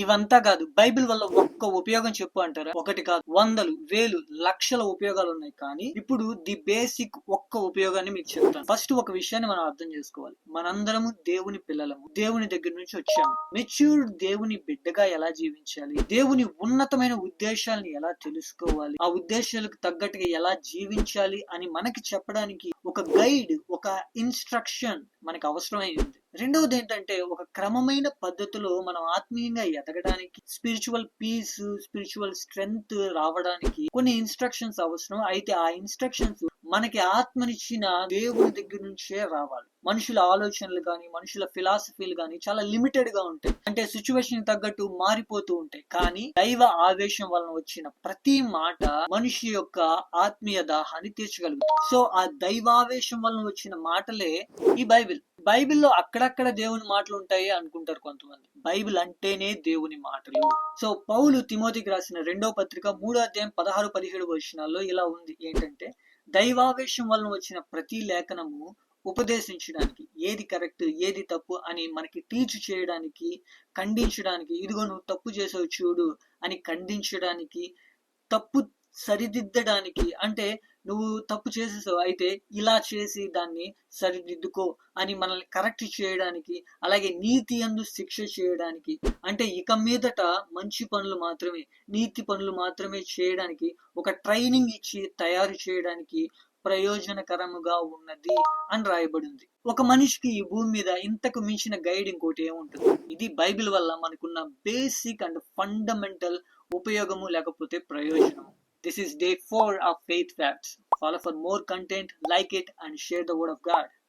ఇవంతా కాదు. బైబిల్ వల్ల ఒక్క ఉపయోగం చెప్పు అంటారా? ఒకటి కాదు, వందలు, వేలు, లక్షల ఉపయోగాలు ఉన్నాయి. కానీ ఇప్పుడు ది బేసిక్ ఒక్క ఉపయోగాన్ని మీకు చెప్తాను. ఫస్ట్ ఒక విషయాన్ని మనం అర్థం చేసుకోవాలి. మనందరము దేవుని పిల్లలము, దేవుని దగ్గర నుంచి వచ్చాము. మెచ్యూర్డ్ దేవుని బిడ్డగా ఎలా జీవించాలి, దేవుని ఉన్నతమైన ఉద్దేశాలను ఎలా తెలుసుకోవాలి, ఆ ఉద్దేశాలకు తగ్గట్టుగా ఎలా జీవించాలి అని మనకి చెప్పడానికి ఒక గైడ్, ఒక ఇన్స్ట్రక్షన్ మనకు అవసరమైంది. రెండవది ఏంటంటే, ఒక క్రమమైన పద్ధతిలో మనం ఆత్మీయంగా ఎదగడానికి, స్పిరిచువల్ పీస్, స్పిరిచువల్ స్ట్రెంగ్త్ రావడానికి కొన్ని ఇన్స్ట్రక్షన్స్ అవసరం. అయితే ఆ ఇన్స్ట్రక్షన్స్ మనకి ఆత్మనిచ్చిన దేవుని దగ్గర నుంచే రావాలి. మనుషుల ఆలోచనలు కానీ, మనుషుల ఫిలాసఫీలు కానీ చాలా లిమిటెడ్ గా ఉంటాయి. అంటే సిచ్యువేషన్ తగ్గట్టు మారిపోతూ ఉంటాయి. కానీ దైవ ఆవేశం వలన వచ్చిన ప్రతి మాట మనిషి యొక్క ఆత్మీయ దాహాన్ని తీర్చగలుగుతుంది. సో ఆ దైవావేశం వలన వచ్చిన మాటలే ఈ బైబిల్. బైబిల్లో అక్కడక్కడ దేవుని మాటలు ఉంటాయి అనుకుంటారు కొంతమంది. బైబిల్ అంటేనే దేవుని మాటలు. సో పౌలు తిమోతికి రాసిన 2వ పత్రిక 3వ అధ్యాయం 16-17 వచనాల్లో ఇలా ఉంది. ఏంటంటే, దైవావేశం వలన వచ్చిన ప్రతి లేఖనము ఉపదేశించడానికి, ఏది కరెక్ట్ ఏది తప్పు అని మనకి టీచ్ చేయడానికి, ఖండించడానికి, ఇదిగో నువ్వు తప్పు చేసావు చూడు అని ఖండించడానికి, తప్పు సరిదిద్దడానికి, అంటే నువ్వు తప్పు చేసేసావు అయితే ఇలా చేసి దాన్ని సరిదిద్దుకో అని మనల్ని కరెక్ట్ చేయడానికి, అలాగే నీతి యందు శిక్ష చేయడానికి, అంటే ఇక మీదట మంచి పనులు మాత్రమే, నీతి పనులు మాత్రమే చేయడానికి ఒక ట్రైనింగ్ ఇచ్చి తయారు చేయడానికి ప్రయోజనకరముగా ఉన్నది అని రాయబడింది. ఒక మనిషికి ఈ భూమి మీద ఇంతకు మించిన గైడ్ ఇంకోటి ఏముంటుంది? ఇది బైబిల్ వల్ల మనకున్న బేసిక్ అండ్ ఫండమెంటల్ ఉపయోగము లేకపోతే ప్రయోజనము. This is day 4 of Faith Facts. Follow for more content, like it and share the word of God.